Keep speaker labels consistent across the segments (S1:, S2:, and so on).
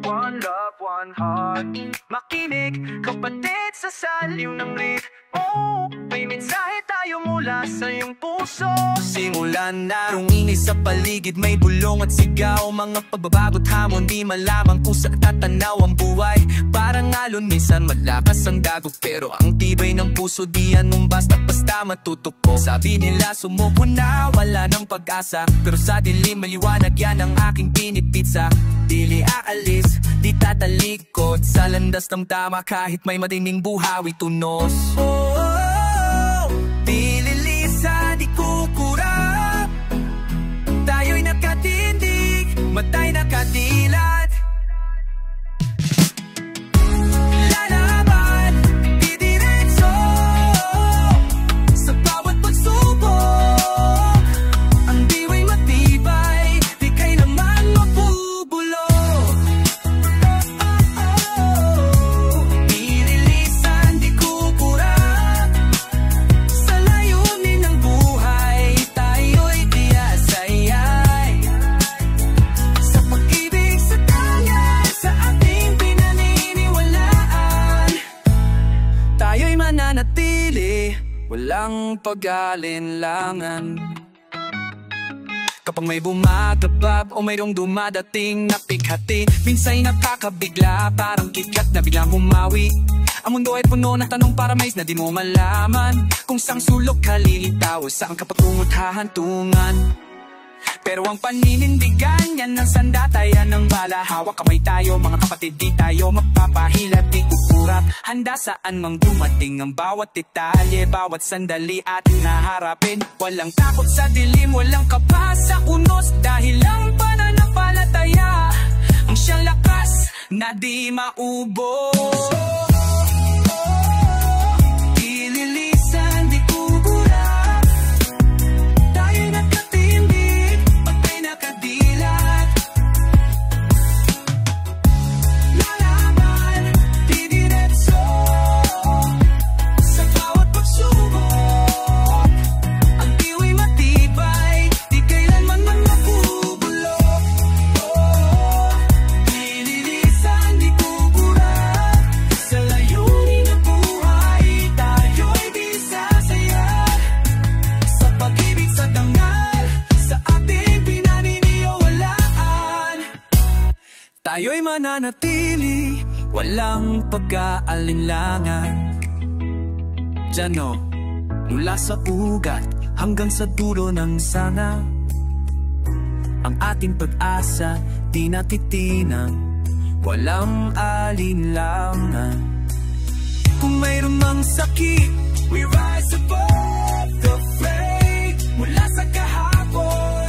S1: One love, one heart. Makinig, kapatid, sa saliw ng rit. Oh, may mensahe tayo mula sa iyong puso. Simulan na rungingay sa paligid, may bulong at sigaw. Mga pagbabago't hamon, di malaman kung saan tatanaw ang buhay. Parang alon, minsan malakas ang dagok, pero ang tibay ng puso di anong basta-basta matutupo. Sabi nila sumuko na, wala ng pag-asa, pero sa dilim maliwanag yan ang aking pinipitsa. Dili aalis, di tatalikod sa landas ng tama kahit may madining buhawi tunos. Di lilisa, di kukurap. Tayo'y nakatindig, matay nakadilat. Lalaban, didiretso sa bawat pagsubok. Ang diwa'y matibay, di kailanman mabubulok. Di lilisan, di kukurap. Sa layunin ng buhay, tayo'y di asayay. Sa pag-ibig, sa tangan, sa ating pinaniniwalaan, tayo'y mananatili, walang pag-alinlangan. Kapag may bumagabab o mayroong dumadating na pighati, minsa'y nakakabigla, parang kikat na biglang bumawi. Ang mundo ay puno ng tanong para mais na di mo malaman kung saang sulok kalilitaw o saan ka patungo't hahantungan. Pero ang paninindigan, yan ang sandatayan ng bala. Hawak kamay tayo, mga kapatid, di tayo magpapahilat, di kukurap. Handa saan mang dumating ang bawat detalye, bawat sandali ating naharapin. Walang takot sa dilim, walang kaba sa unos, dahil ang pananampalataya ang siyang lakas na di maubos. Ililisan, di kukurap. Tayo'y nakatindig, patay nakadilat. Lalaban, didiretso sa bawat pagsubok. Ang diwa'y matibay, di kailanman man mabubulok. Ililisan, di kukurap. Sa layunin ng buhay, tayo'y di sasaya. Sa pag-ibig, sa dangal, sa ating pinaniniwalaan, tayo'y mananatili, walang pag-aalinlangan. Diyan o, mula sa ugat hanggang sa dulo ng sana, ang ating pag-asa di natitinang, walang alinlangan. Kung mayroon mang sakit, we rise above the fray. Mula sa kahapon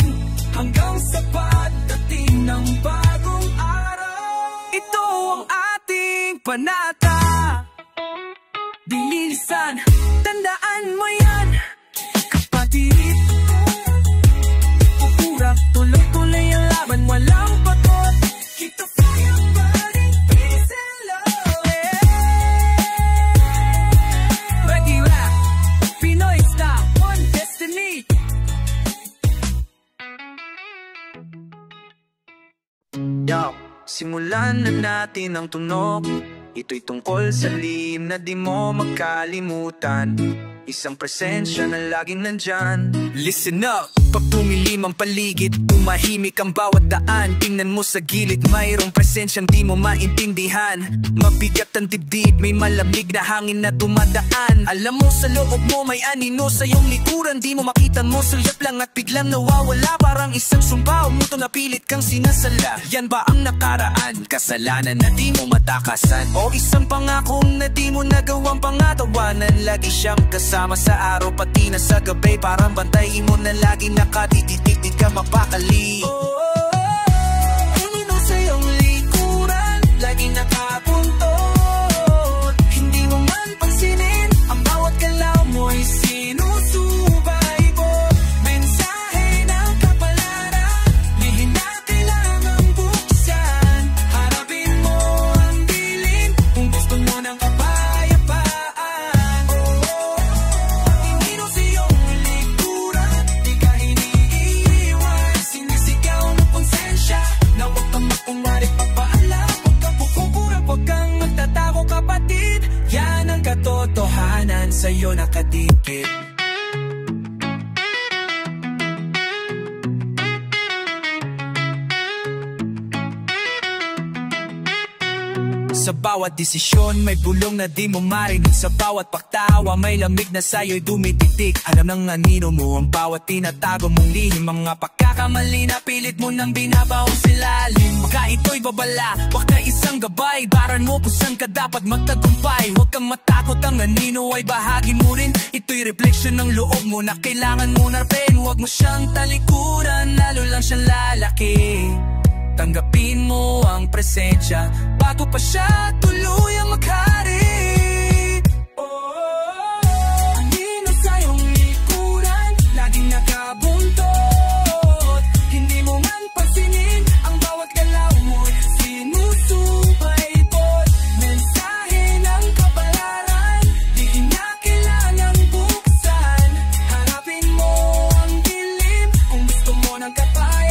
S1: hanggang sa pagdating ng bagong araw, ito ang ating panata. Dililisan, tandaan mo yan, kapatid. Pupurap, tuloy-tuloy ang laban, walang patot. Keep the fire burning, peace and love. Reggae rap, Pinoy style, one destiny. Yo, simulan na natin ang tunog. Ito'y tungkol sa lihim na di mo makalimutan, isang presensya na laging nandyan. Listen up! Pag tumilim ang paligid, tumahimik ang bawat daan. Tingnan mo sa gilid, mayroong presensyang di mo maintindihan. Mabigat ang dibdib, may malamig na hangin na dumadaan. Alam mo sa loob mo may anino sa iyong likuran, di mo makita mo, sulyap lang at biglang nawawala. Parang isang sumpa, umuto na pilit kang sinasala. Yan ba ang nakaraan? Kasalanan na di mo matakasan, o isang pangakong na di mo nagawang pangatawanan? Lagi siyang kasama sa araw pati na sa gabi, parang bantay mo na lagi nakatitig, di ka mapakali. Hindi mo sa iyong likuran, lagi nakapuntot. Hindi mo man pansinin, ang bawat galaw mo'y sinusubaybo. Mensahe ng kapalaran, lihim na kailangang buksan. Harapin mo ang dilim, kung gusto mo ng kapayapaan. Hindi mo sa iyong likuran, di ka iniiwan. Sinisigaw sa'yo nakadikit. Sa bawat desisyon may bulong na di mo marinig. Sa bawat paktawa may lamig na sa'yo'y dumititik. Alam ng anino mo ang bawat tinatago mong lihim. Mga pagkakamali na pilit mo nang binabaong silalim. Baka ito'y babala, baka isang gabay. Baran mo kung saan ka dapat magtagumpay. Huwag kang matakot, ang anino ay bahagi mo rin. Ito'y reflection ng loob mo na kailangan mo narapin. Huwag mo siyang talikuran, lalo lang siyang lalaki. Tanggapin mo ang presensya bago pa siya tuluyang maghari. Anino sa'yong likuran, laging nakabuntot. Hindi mo man pansinin ang bawat galaw mo'y sinusubaybot. Mensahe ng kapalaran, di niya kailangang buksan. Harapin mo ang dilim kung gusto mo ng kapayapaan.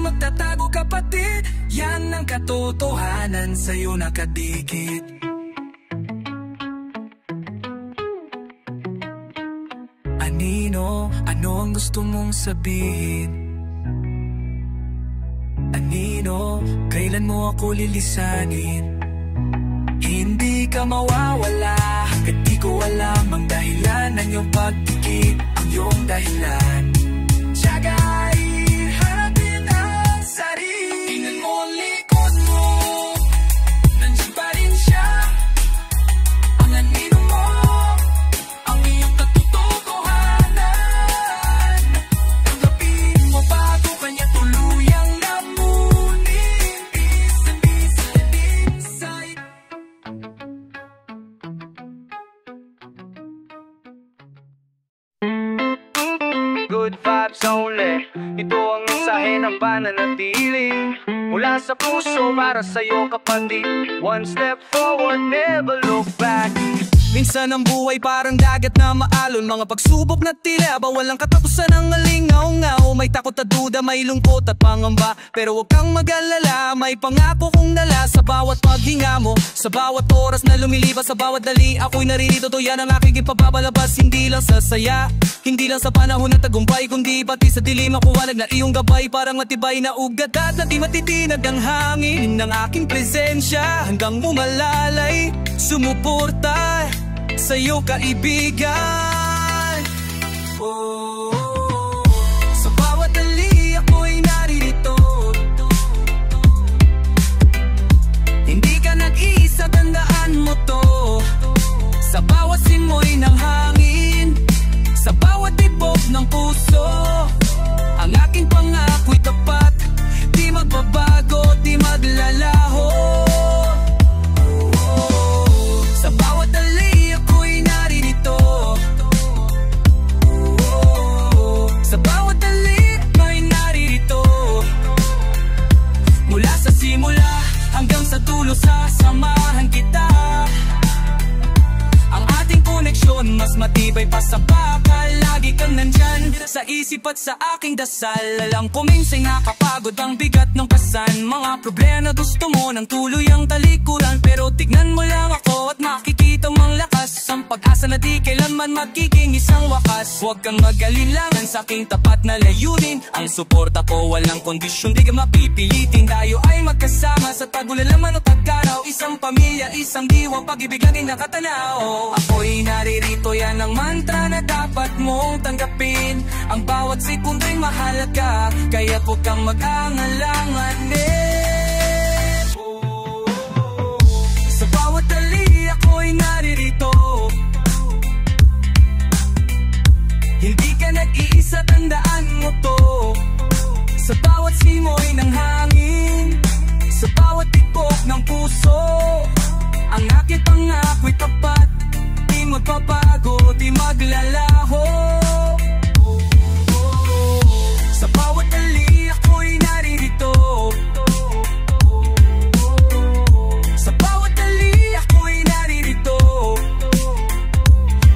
S1: Magtatago kapatid, yan ang katotohanan, sa'yo nakadikit. Anino, ano ang gusto mong sabihin? Anino, kailan mo ako lilisanin? Hindi ka mawawala, hanggat di ko alam ang dahilan ng iyong pagdikit, ang iyong dahilan. Tiyagay, harapin ang sarili. Tingnan mo ang likod mo, nandiyan pa rin siya. Ang anino mo, ang iyong katotohanan. Tanggapin mo bago kanya tuluyang lamunin. Peace and peace and insight. Good vibes only. Ito ang mensahe ng pananatili mula sa puso para sa'yo kapatid. One step forward, never look back. Minsan ang buhay parang dagat na maalon. Mga pagsubok na tila walang katapusan ang alingaw-ngaw. May takot at duda, may lungkot at pangamba. Pero huwag kang mag-alala, may pangako kong dala sa bawat paghinga mo. Sa bawat oras na lumilipas, sa bawat dali, ako'y naririto. To yan ang aking ipapabalabas, hindi lang sa saya, hindi lang sa panahon ng tagumpay, kundi pati sa dilim ako wanag na iyong gabay. Parang matibay na ugat at di matitinag ang hangin ng aking presensya. Hanggang mumalalay, sumuporta sa'yo kaibigan. Sa bawat dali ako'y naririto. Hindi ka nag-iisa, tandaan mo to. Sa bawat simoy ng hangin, sa bawat tibok ng puso, ang aking pangako'y tapat, di magbabago, di maglalaho. Sa bawat dali ako'y naririto. Sa bawat dali ako'y naririto. Mula sa simula hanggang sa dulo, sasamahan kita. Ang ating koneksyon mas matibay pa sa bakal. Lagi kang nandyan sa isip at sa aking dasal. Alam ko minsan nakapagod ang bigat ng pasan. Mga problema gusto mo ng tuluyang talikuran. Pero tignan mo lang ako at makikita mong lakas. Ang pag-asa na di kailanman magiging isang wakas. Huwag kang mag-alilangan sa aking tapat na layunin. Ang suporta ko walang kondisyon, di ka mapipilitin. Tayo ay magkasama sa tagulan laman o tagkaraw. Isang pamilya, isang diwa, pag-ibig laging nakatanaw. Ako'y naririto, yan ang mantra na dapat mong tanggapin. Ang bawat sekundo'y mahalaga, kaya huwag kang mag-aangalanganin. Sa bawat dali ako'y naririto. Hindi ka nag-iisa, tandaan mo to. Sa bawat simoy ng hangin, sa bawat tikok ng puso, ang aking pangako'y tapat, di magpapago, di maglalaho. Sa bawat dali ako'y naririto. Sa bawat dali ako'y naririto.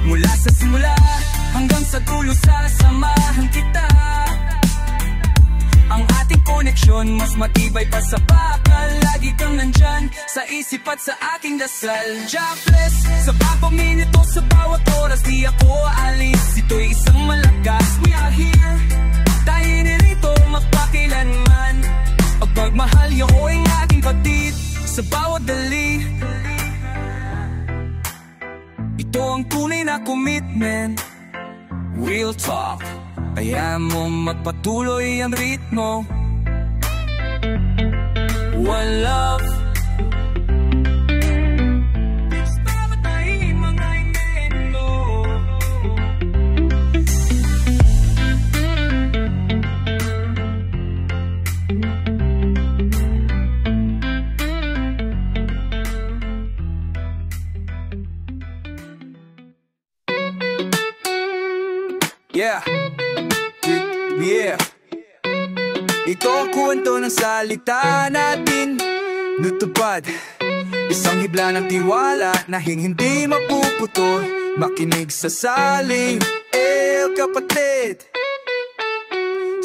S1: Mula sa simula hanggang sa dulo, sasama sa isip at sa aking dasal. Jobless sa pagpaminito sa bawat oras, di ako aalis, ito'y isang malakas. We are here, tayo nirito magpakilanman. Pagmahal yung ang aking patid sa bawat dali. Ito ang tunay na commitment. Real talk, kaya mo magpatuloy ang ritmo. One love. Yeah. Yeah. Ito ang kwento ng salita natin, natupad. Isang hibla ng tiwala na hindi mapuputol. Makinig sa saling, kapatid.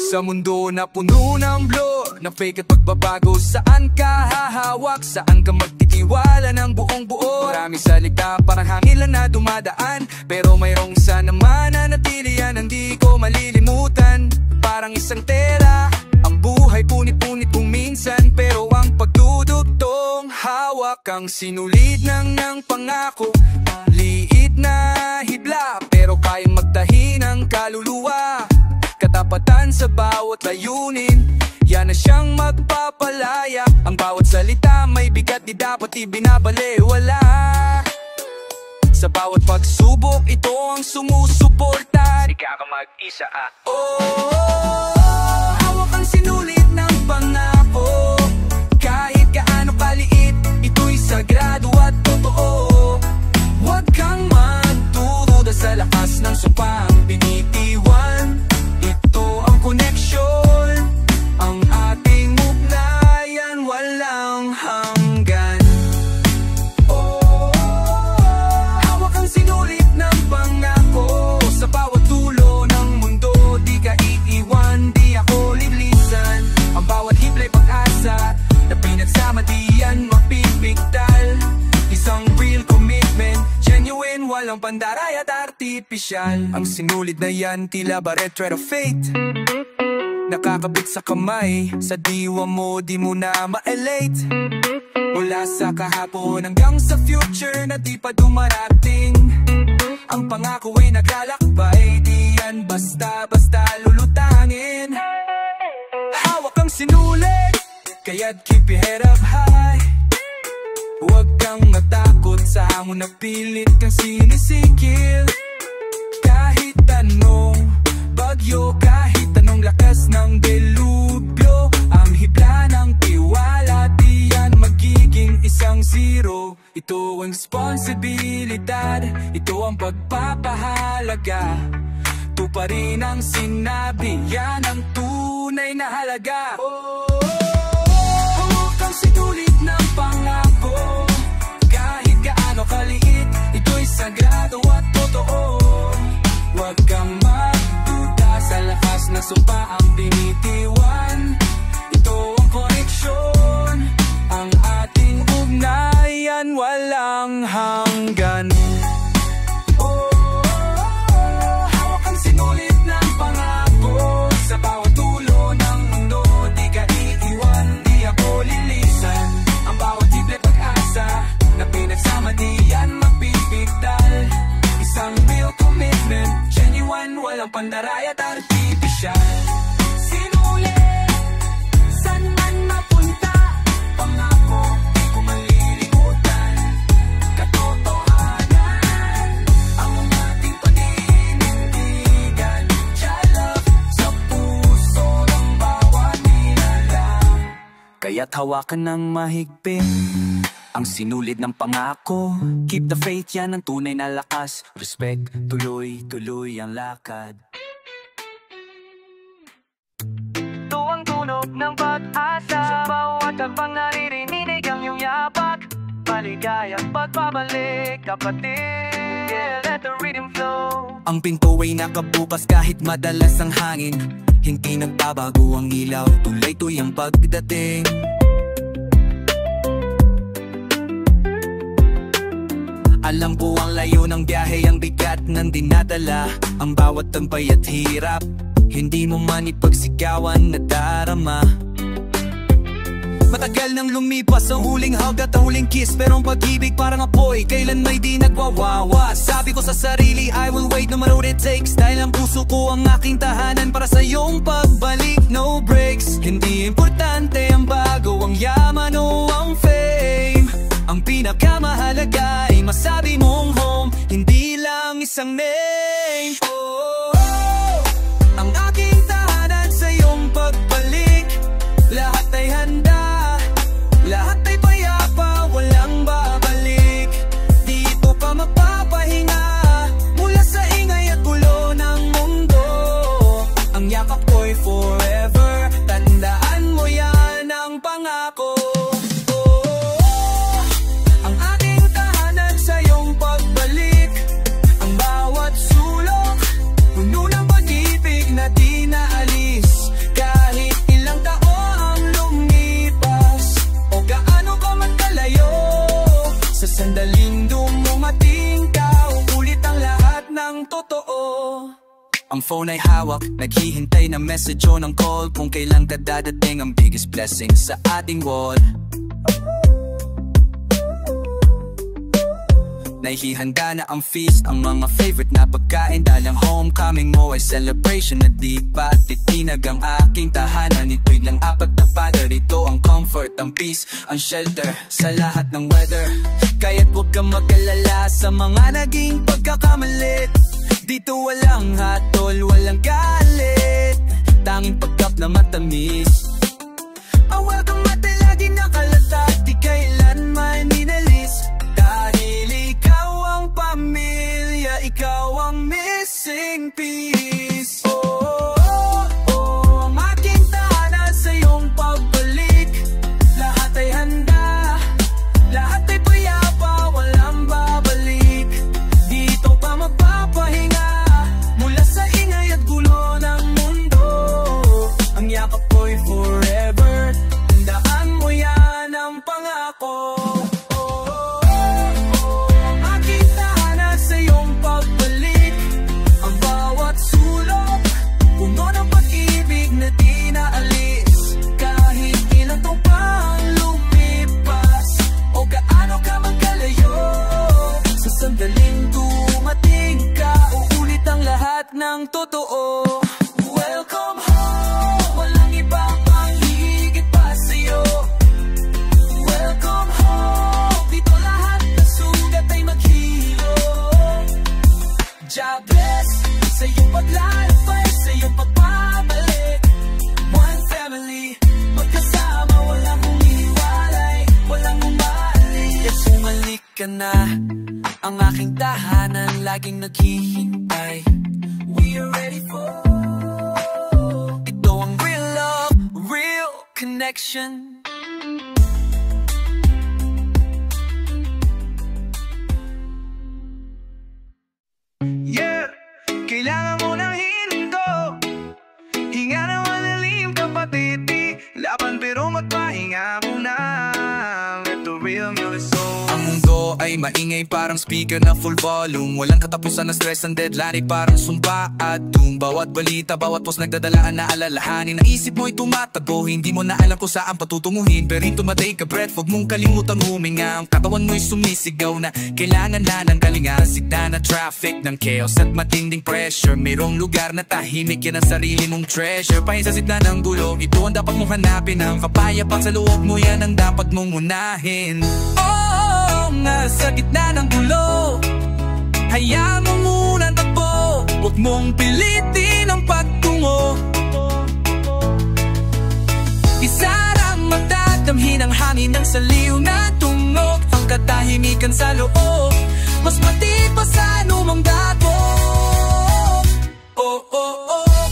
S1: Sa mundo na puno ng blur, na fake at pagbabago, saan ka hahawak? Saan ka magtitiwala ng buong buo? Marami salita parang hangin lang na dumadaan, pero mayroong isa naman na natilian, hindi ko malilimutan. Parang isang tela, ang buhay punit-punit kung minsan, pero ang pagdudugtong hawak ang sinulid ng pangako. Liit na hibla, pero kayang magtahi ng kaluluwa. Katapatan sa bawat layunin, yan na siyang magpapalaya. Ang bawat salita may bigat, di dapat ibinabalewala. Sa bawat pagsubok, ito ang sumusuporta. Di ka mag-isa hawak ang sinulit ng pangako. Kahit gaano kaliit, ito'y sagrado at totoo. Huwag kang magdududa sa lakas ng sumpang binitiwan. Ito ang koneksyon, ang ating ugnayan walang hanggan. Hawak ang sinulit ng pangako. Sa bawat dulo ng mundo, di ka iiwan, di ako lilisan. Ang bawat hibla'y pag-asa na pinagsama, di yan mapipigtal. Isang real commitment, genuine, walang pandaray at artificial. Ang sinulid na yan, tila barret thread of fate, nakakabit sa kamay, sa diwa mo, di mo na ma-elate. Mula sa kahapon hanggang sa future na di pa dumarating, ang pangako ay naglalakbay, di yan basta-basta lulutangin. Hawak ang sinulit, kaya't keep your head up high. Huwag kang matakot sa hamon na pilit kang sinisikil. Kahit anong bagyo, kahit anong lakas ng delubyo, ang hibla ng tiwala, di yan magiging isang zero. Ito ang responsibilidad, ito ang pagpapahalaga. Tuparin ang sinabi, yan ang tunay na halaga. Hawak ang sinulit ng pangako. Kahit gaano kaliit, ito'y sagrado at totoo. Huwag kang magduda sa lakas na sumpa ang binitiwan. Ito ang koneksyon, ang ating ugnayan walang hanggan. Hawak ang sinulit ng pangako. Sa bawat dulo ng mundo, di ka iiwan, di ako lilisan. Ang bawat tible pag-asa na pinagsama, di yan mapipigtal. Isang real commitment, genuine, walang pandaray at artificial. Sinulit, saan man mapunta, pangako, di ko malilimutan. Katotohanan, ang ating paninindigan. Love sa puso ng bawat nilalang. Kaya't hawakan ng mahigpit ang sinulid ng pangako. Keep the faith, yan ang tunay na lakas. Respect, tuloy-tuloy ang lakad. Ito ang tunog ng pag-asa. Sa bawat habang naririnig ang iyong yapak. Maligayang pagpabalik, kapatid. Yeah, let the rhythm flow. Ang pinto ay nakabukas kahit madalas ang hangin. Hindi nagbabago ang ilaw, tuloy-tuloy ang pagdating. Alam ko ang layo ng biyahe, ang bigat ng dinadala, ang bawat tampay at hirap, hindi mo man ipagsigawan na darama. Matagal nang lumipas ang huling hug at ang huling kiss, pero ang pag-ibig parang apoy, kailan may di nagwawawa. Sabi ko sa sarili, I will wait no matter what it takes, dahil ang puso ko ang aking tahanan para sa iyong pagbalik. No breaks, hindi importante ang bago, ang yaman o ang fame. Ang pinakamahalaga ay masabi mong home, hindi lang isang name. Ang aking tahanan sa iyong pagbalik, lahat ay handa, lahat ay payapa, walang babalik. Dito pa mapapahinga mula sa ingay at gulo ng mundo. Ang yakap ko'y forever, tandaan mo yan ang pangako. Ang aking tahanan sa iyong pagbalik, ang bawat sulok puno ng pag-ibig na di naalis. Kahit ilang taon lumipas o gaano ka man kalayo, sa sandaling dumating ka, ulit ang lahat ng totoo. Ang phone ay hawak, naghihintay ng message o ng call, kung kailan ka dadating ang biggest blessing sa ating wall. Naihihanda na ang feast, ang mga favorite na pagkain, dahil ang homecoming mo ay celebration na di pa titinag. Ang aking tahanan, ito'y lang apat na pader, ito ang comfort, ang peace, ang shelter sa lahat ng weather. Kaya't huwag kang mag-alala sa mga naging pagkakamali. Dito walang hatol, walang galit, tanging pagkap na matamis. Ang welcome at lagi nakalatag, di kailanman inalis. Dahil ikaw ang pamilya, ikaw ang missing piece. Ang aking tahanan sa iyong pagbalik, lahat ay handa, lahat ay payapa, walang babalik. Dito pa magpapahinga mula sa ingay at gulo ng mundo. Ang yakap ko'y forever, tandaan mo yan ang pangako. Ng totoo, welcome home, walang iba pang higit pa sa'yo. Welcome home, dito lahat ng sugat ay maghilo. God bless sa iyong paglalakbay, sa iyong pagbabalik. One family, magkasama, walang umiwalay, walang umalis. Bumalik ka na, ang aking tahanan laging naghihintay. We are ready for ito ang real love, real connection. Yeah, kailangan mo ng hininto, hinga na malalim kapatid, di laban pero magpahinga muna. Let the real music soul. Ang mundo ay maingay parang speaker na full volume, walang katapusan na stress ang deadline ay parang sumpa at doom. Bawat balita, bawat post nagdadalaan na alalahanin, naisip mo'y tumatago, hindi mo na alam kung saan patutunguhin. Pero ito matake a breath, huwag mong kalimutang huminga. Ang katawan mo'y sumisigaw na kailangan na ng kalinga. Signa na traffic ng chaos at matinding pressure, mayroong lugar na tahimik, yan ang sarili mong treasure. Pahin sa sitna ng gulo, ito ang dapat mong hanapin. Ang kapayapang sa loob mo, yan ang dapat mong unahin. Nga sa gitna ng gulo, hayaan mo muna takbo, huwag mong pilitin ang pagtungo. Isara ang mata, damhin ang hangin ng saliw na tunog. Ang katahimikan sa loob, mas matibay sa anumang dako.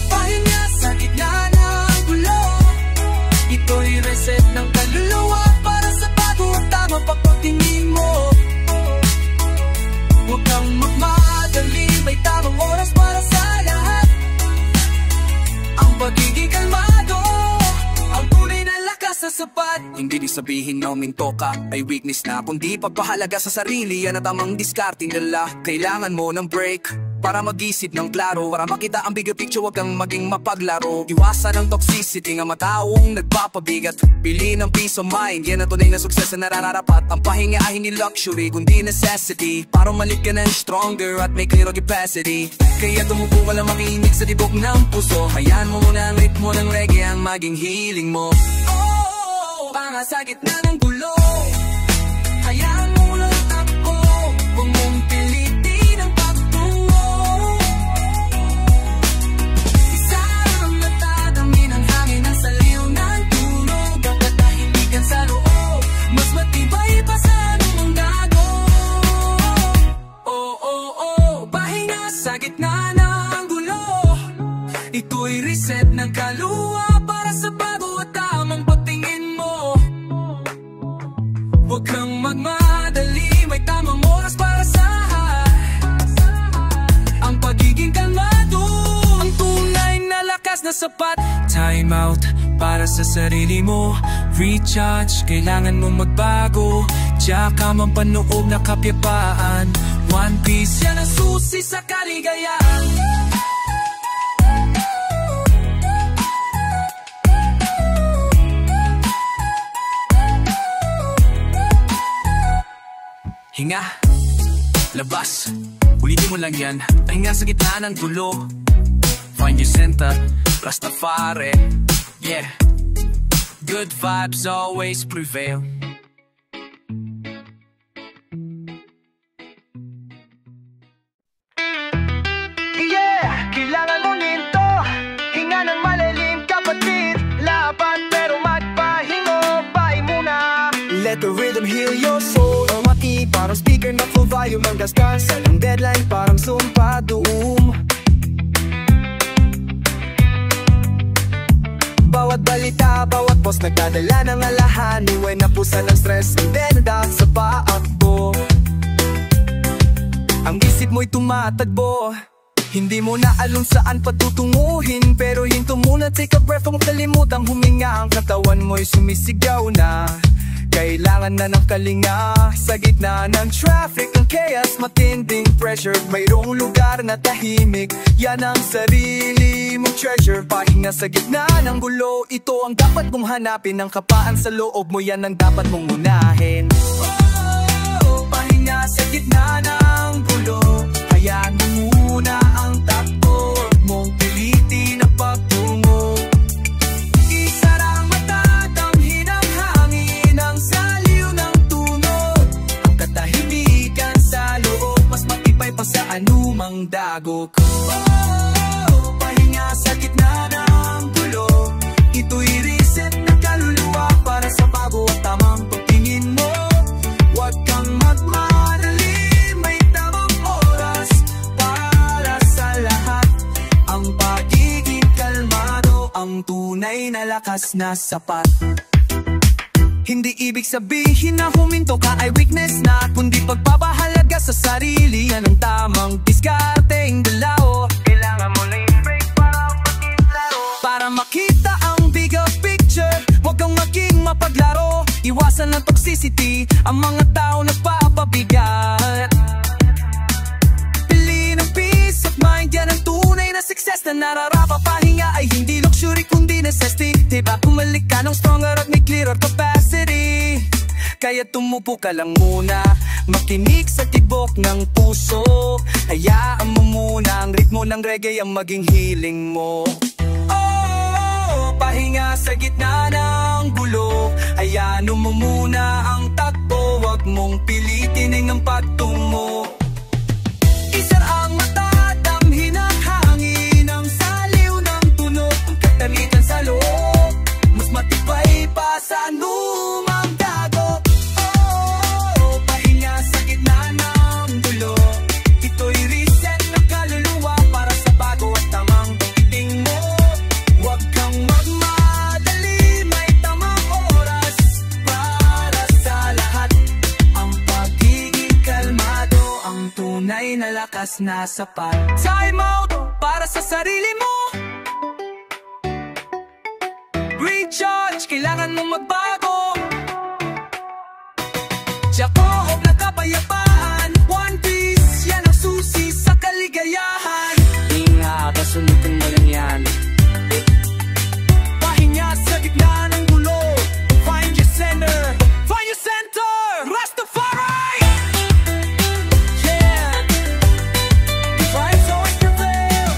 S1: Pahinga sa gitna ng gulo, ito'y reset ng kaluluwa para sa bago at tama pagpatingin mo. Huwag kang magmadali, may tamang oras para sa lahat. Ang pagiging kalmado, ang tunay na lakas sa sapat. Hindi sabihin na uminto ka ay weakness na, kundi pagpahalaga sa sarili. Yan ang tamang diskarte nila. Kailangan mo ng break para mag-isip ng klaro, para makita ang bigger picture, wag kang maging mapaglaro. Iwasan ang toxicity ng mataong nagpapabigat. Pili ng peace of mind, yan ang tunay na sukses na nararapat. Ang pahinga ay hindi luxury, kundi necessity, para malik ka ng stronger at may clear capacity. Kaya tumubo ka lang makinig sa tibok ng puso. Hayaan mo muna ang ritmo ng reggae ang maging healing mo. Oh, panga sa gitna ng gulo, hayaan mo lang ako, huwag mong pilitin ang pagtungo. Isang natadami ng hangin ang saliw ng tulog. Ang katahimikan sa loob, mas matibay pa sa anumang gago. Oh, oh, oh, pahinga sa gitna ng gulo. Ito'y reset ng kaluwa para sa bago at tamang patingin mo. Huwag kang magmadali, may tamang oras para sa ang pagiging kalmado, ang tunay na lakas na sapat. Time out para sa sarili mo, recharge, kailangan mong magbago. Tsaka man panoob na kapyapaan, One Piece, yan ang susi sa kaligayahan. Hinga, labas, ulitin mo lang yan. Pahinga sa gitna ng gulo, find your center, Rastafari. Yeah, good vibes always prevail. Yeah, kailangan mo nito, hinga ng malalim kapatid. Laban pero magpahingo, bye muna. Let the rhythm heal your soul. Parang speaker na full volume ang gasgas. Salang deadline parang sumpa doom. Bawat balita, bawat post nagdadala ng alahani. When napusan ng stress and then sa paakbo. Ang isip mo'y tumatagbo, hindi mo na alam saan patutunguhin. Pero hinto muna, take a breath, huwag kalimutang huminga. Ang katawan mo'y sumisigaw na kailangan na ng kalinga. Sa gitna ng traffic, ng chaos, matinding pressure, mayroong lugar na tahimik. Yan ang sarili mong treasure. Pahinga sa gitna ng gulo, ito ang dapat mong hanapin. Ang kapaan sa loob mo, yan ang dapat mong unahin. Oh, pahinga sa gitna ng gulo, hayaan mo muna ang takbo, huwag mong pilitin ang pagtungo. Sa anumang dagok. Oh, pahinga sa gitna ng gulo, ito'y reset na kaluluwa para sa bago at tamang pagtingin mo. Huwag kang magmadali, may tamang oras para sa lahat. Ang pagiging kalmado, ang tunay na lakas na sapat. Hindi ibig sabihin na huminto ka ay weakness na, kundi pagpapahalaga sa sarili. Yan ang tamang diskarteng dalaw. Kailangan mo lang yung break para makitlaro, para makita ang bigger picture. Huwag kang maging mapaglaro, iwasan ng toxicity, ang mga tao nagpapabigat. Pili ng peace of mind, yan ang tunay na success na nararapat. Pahinga ay hindi luxury kundi necessity. Diba kumalik ka ng stronger at may clearer capacity. Kaya tumupo ka lang muna, makinig sa tibok ng puso. Hayaan mo muna ang ritmo ng reggae ang maging healing mo. Oh, pahinga sa gitna ng gulo, hayaan mo muna ang takbo, huwag mong pilitin ang pagtungo. Isar ang mata, damhin ang hangin, ang saliw ng tunog, ang katamitan sa loob, mas matibay pa sa anumang dago. Oh, pahinga sa gitna ng gulo, ito'y reset ng kaluluwa para sa bago at tamang pagdating mo. Huwag kang magmadali, may tamang oras para sa lahat. Ang pagiging kalmado, ang tunay na lakas na sapat. Time out para sa sarili mo, recharge, kailangan mong magbago. Jacob na kapayapaan, One Piece, yan ang susi sa kaligayahan.
S2: Inga, kasundutin mo lang yan.
S1: Pahinga sa gitna ng gulo, find your center, find your center, Rastafari! Yeah, the vibes always prevail.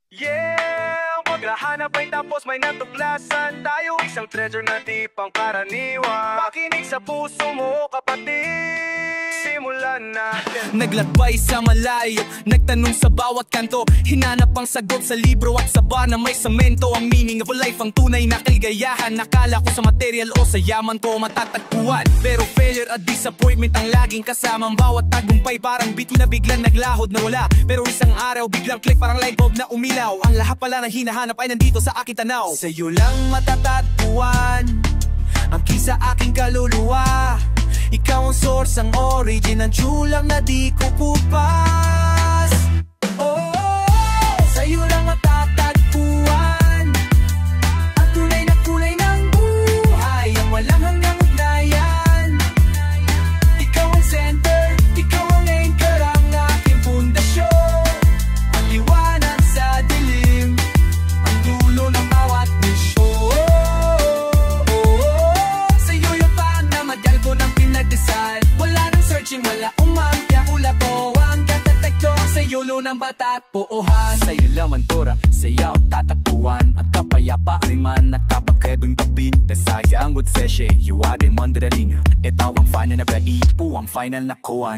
S1: Yeah, maghahanap ay tapos may natuklasan tayo, isang treasure na di pangkaraniwan. Makinig sa puso mo, kapatid, simulan natin. Naglakbay sa malayo, nagtanong sa bawat kanto, hinanap ang sagot sa libro at sa bar na may semento. Ang meaning of life, ang tunay na kaligayahan. Nakala ko sa material o sa yaman ko matatagpuan, pero failure at disappointment ang laging kasamang bawat tagumpay. Parang bituin na biglang naglahod na wala, pero isang araw biglang click, parang light bulb na umilaw. Ang lahat pala na hinahanap ay nandito sa aking tanaw. Sa'yo lang matatagpuan ang key sa aking kaluluwa. Ikaw ang source, ang origin, ang tsulang na di ko pupas. Oh, sa'yo lang matatagpuan ang tunay na kulay ng buhay, ang walang hanggang ugnayan. Ikaw ang center, ikaw ang anchor, ang aking pundasyon, ang liwanag sa dilim, ang dulo ng bawat misyon. Sa'yo yung pagnamadal ko ng pinagdasal, wala nang searching, wala umampya, ula po ang katatekto. Sa'yo lunang matatpuan,
S2: Sa'yo lang mantura, sa'yo tatakbuhan. At kapayapaan man at kapakebing babin, nasayang good session, you are the mandaraling. Ito ang final na baipo, ang final na kuhan.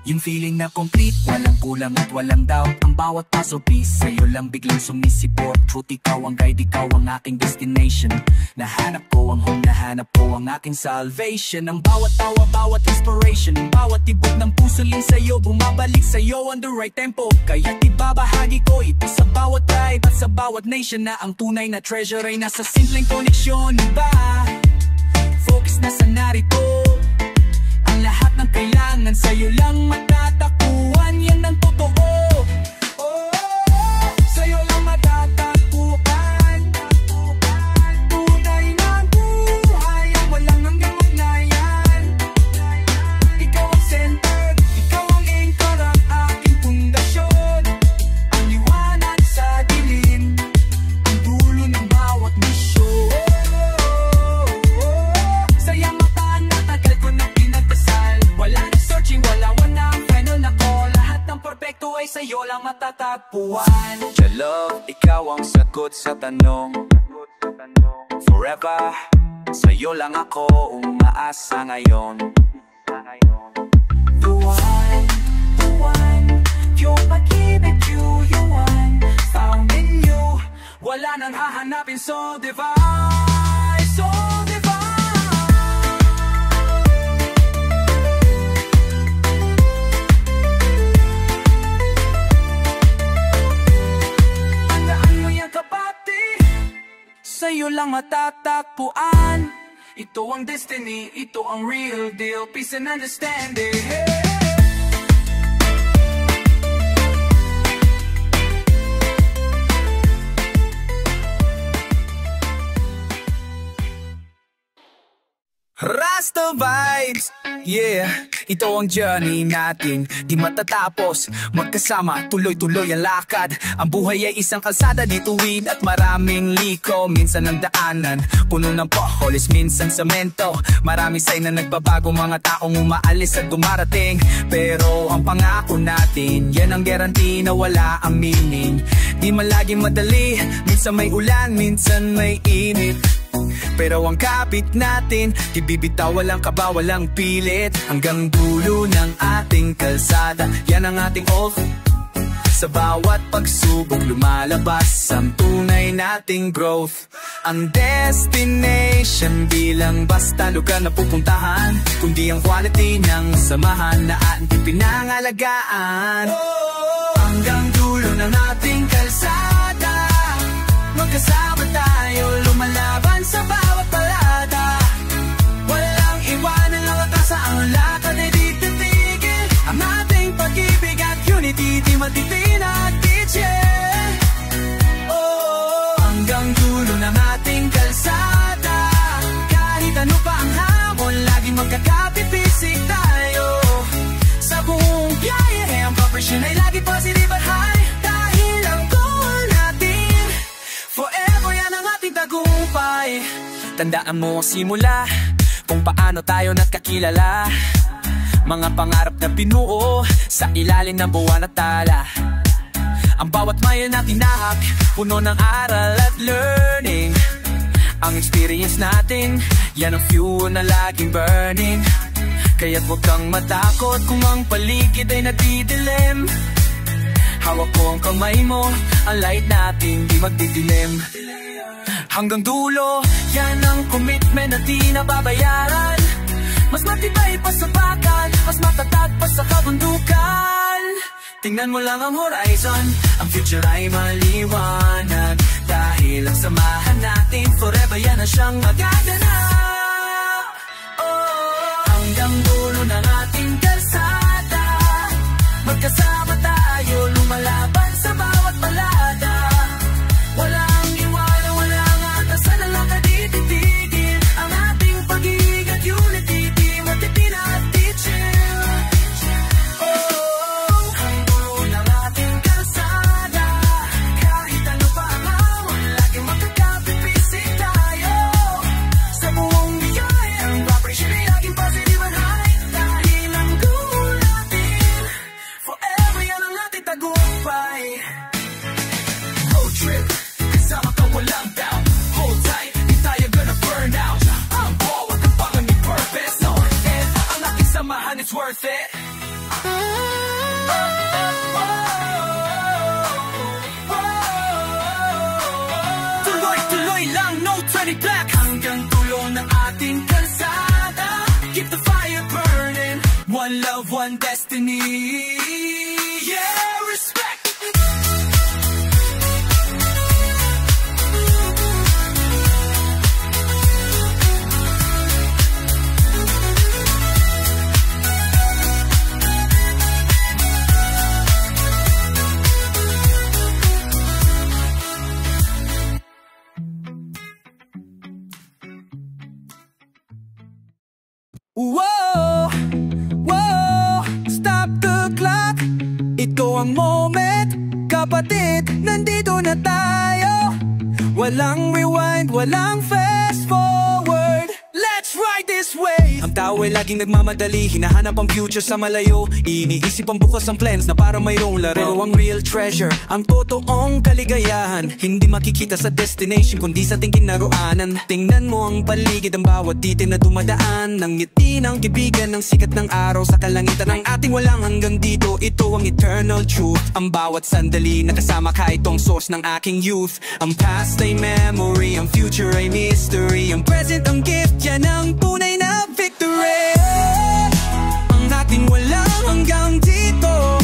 S2: Yung feeling na complete, walang kulang at walang doubt. Ang bawat puzzle piece, sa'yo lang biglang sumisipot. Truth, ikaw ang guide, ikaw ang aking destination. Nahanap ko ang home, nahanap ko ang aking salvation. Ang bawat tawa, bawat inspiration, bawat tibok ng puso lin sa'yo, bumabalik sa'yo on the right tempo. Kaya't ibabahagi ko ito sa bawat tribe at sa bawat nation, na ang tunay na treasure ay nasa simpleng koneksyon. Iba, focus na sa narito, ang lahat ng kailangan sa'yo lang matatagpuan, yan ang totoo. Oh, sa'yo lang matatagpuan tunay na buhay, ang walang hanggang ugnayan. Ikaw ang center, ikaw ang anchor, ang aking pundasyon, ang liwanag sa dilim, ang dulo ng bawat misyon. Sayang mapaan na tagal ko na pinagdasal, wala na searching, wala ang final na ko. Lahat ng perfecto ay sa'yo lang matatagpuan. Your love, ikaw ang sagot sa tanong. Forever, sa'yo lang ako umaasa ngayon.
S1: The one, yung pag-ibig, you one, found in you. Wala nang hahanapin, so divine, so divine. Andaan mo yan, kapatid, sa'yo lang matatagpuan. Ito ang destiny, ito ang real deal, peace and understanding. Hey. Rasta vibes, yeah. Ito ang journey natin, di matatapos. Magkasama, tuloy-tuloy ang lakad. Ang buhay ay isang kalsada, di tuwid at maraming liko. Minsan ang daanan, puno ng potholes, minsan semento. Marami sign na nagbabago, mga taong umaalis at dumarating. Pero ang pangako natin, yan ang guarantee na wala ang meaning. Di man laging madali, minsan may ulan, minsan may init. Pero ang kapit natin, di bibitaw, walang kaba, walang pilit. Hanggang dulo ng ating kalsada, yan ang ating oath. Sa bawat pagsubok lumalabas ang tunay nating growth. Ang destination bilang basta lugar na pupuntahan, kundi ang quality ng samahan na ating pinangalagaan. Hanggang dulo ng ating kalsada, magkasama tayo lumalaban sa bawat palada. Walang iwanan, ang atrasaang
S2: lagi positive at high. Dahil ang goal natin forever yan ang ating tagumpay. Tandaan mo simula kung paano tayo nakakilala, mga pangarap na binuo sa ilalim ng buwan at tala. Ang bawat mile na tinahak, puno ng aral at learning. Ang experience natin, yan ang fuel na laging burning. Kaya't huwag kang matakot kung ang paligid ay nagdidilim. Hawak ko ang kamay mo, ang light natin di magdidilim. Hanggang dulo, yan ang commitment na di nababayaran. Mas matibay pa sa bakan, mas matatag pa sa kabundukan. Tingnan mo lang ang horizon, ang future ay maliwanag. Dahil ang samahan natin, forever yan na siyang magaganap. Hanggang dulo ng ating kalsada, magkasama tayo lumalaban sa bawat balada. Walang iwanan, walang atasan, alam na di titigil. Ang ating pag-ibig at unity, di matitina at di chill. Ang dulo ng ating kalsada, kahit ano pa ang hamon, laging magkakapipisig tayo. Sa buong biyaya, ang vibration ay laging positive and high. Dahil ang goal natin, forever yan ang ating tagumpay. Road trip, kasama ka walang doubt. Hold tight, di tayo gonna burn out. Ang bawat tapangan may purpose, no? And ang ating samahan, it's worth it. Tuloy-tuloy lang, no turning back. Hanggang dulo ng ating kalsada, keep the fire burning. One love, one destiny. Yeah, respect.
S1: Whoa, whoa, stop the clock. Ito ang moment, kapatid, nandito na tayo. Walang rewind, walang fast forward. Let's ride this wave. Ang tao ay laging nagmamadali, hinahanap ang future sa malayo. Iniisip ang bukas ang plans na para mayroong laro. Pero ang real treasure, ang totoong kaligayahan, hindi makikita sa destination kundi sa ating kinaroonan. Tingnan mo ang paligid, ang bawat titin na dumadaan. Ang ngiti ng kaibigan, ng sikat ng araw sa kalangitan. Ang ating walang hanggang dito, ito ang eternal truth. Ang bawat sandali nakasama ka, itong source ng aking youth. Ang past ay memory, ang future ay mystery. Ang present ang gift, yan ang tunay na victory. Ang ating walang hanggang dito,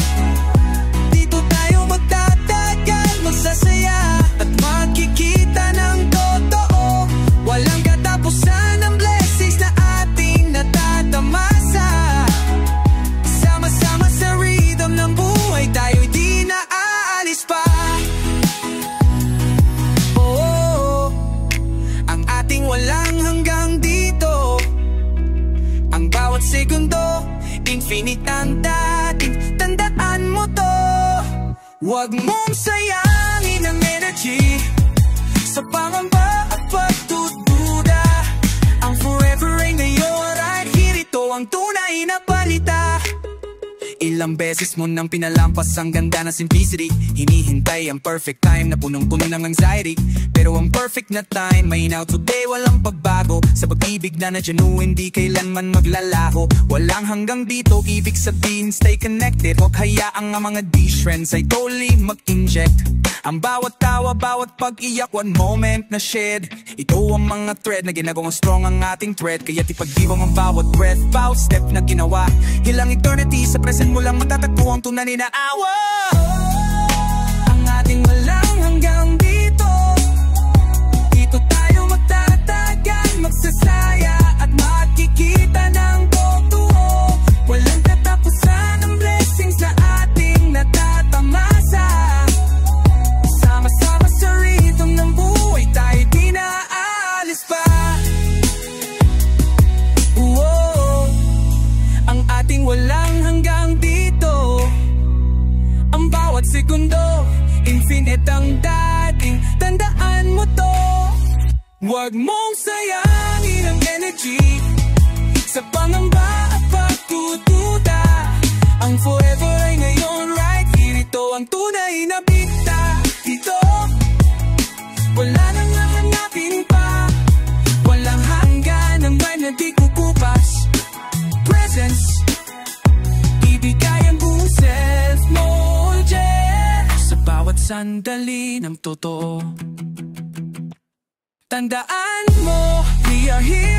S1: dito tayo magtatagal, magsasaya at makikita ng totoo. Walang katapusan ng blessings na ating natatamasa. Sama-sama sa rhythm ng buhay, tayo'y di na aalis pa. Ang ating walang hanggang dito, ang bawat segundo, infinite ang dating. Tandaan mo to, huwag mong sayangin ang energy sa pangamba at pagtutuda. Ang forever ay ngayon, right here, ito ang tunay na balita. Ilang beses mo nang pinalampas ang ganda ng simplicity. Hinihintay ang perfect time na punong-puno ng anxiety. Pero ang perfect na time, may now today, walang pagbago. Sa pag-ibig na nandiyan, hindi kailanman maglalaho. Walang hanggang dito, ibig sabihin stay connected. Huwag hayaang ang mga trends ay totally mag-inject. Ang bawat tawa, bawat pag-iyak, one moment na shared. Ito ang mga thread na ginagawang strong ang ating thread. Kaya't ipagdiwang ang bawat breath, bawat step na ginawa. Ilang eternity sa present mo lang matatagpo ang tunay na awa. Ang ating walang hanggang dito, dito tayo magtatagal, magsasaya at makikita ng totoo. Walang katapusan ng blessings na ating natatamasa. Sama-sama sa rhythm ng buhay, tayo di na aalis pa. Ang ating walang hanggang dito, ang
S2: at ang dating. Tandaan mo to, huwag mong sayangin ang energy sa pangamba at pagtututa. Ang forever ay ngayon, right here. Ito ang tunay na bita. Dito, wala nang hahanapin pa. Walang hanggan ang may na di kukupas. Presence, ibigay ang buong self mo, yeah. Sa bawat sandali ng totoo, tandaan mo, we are here.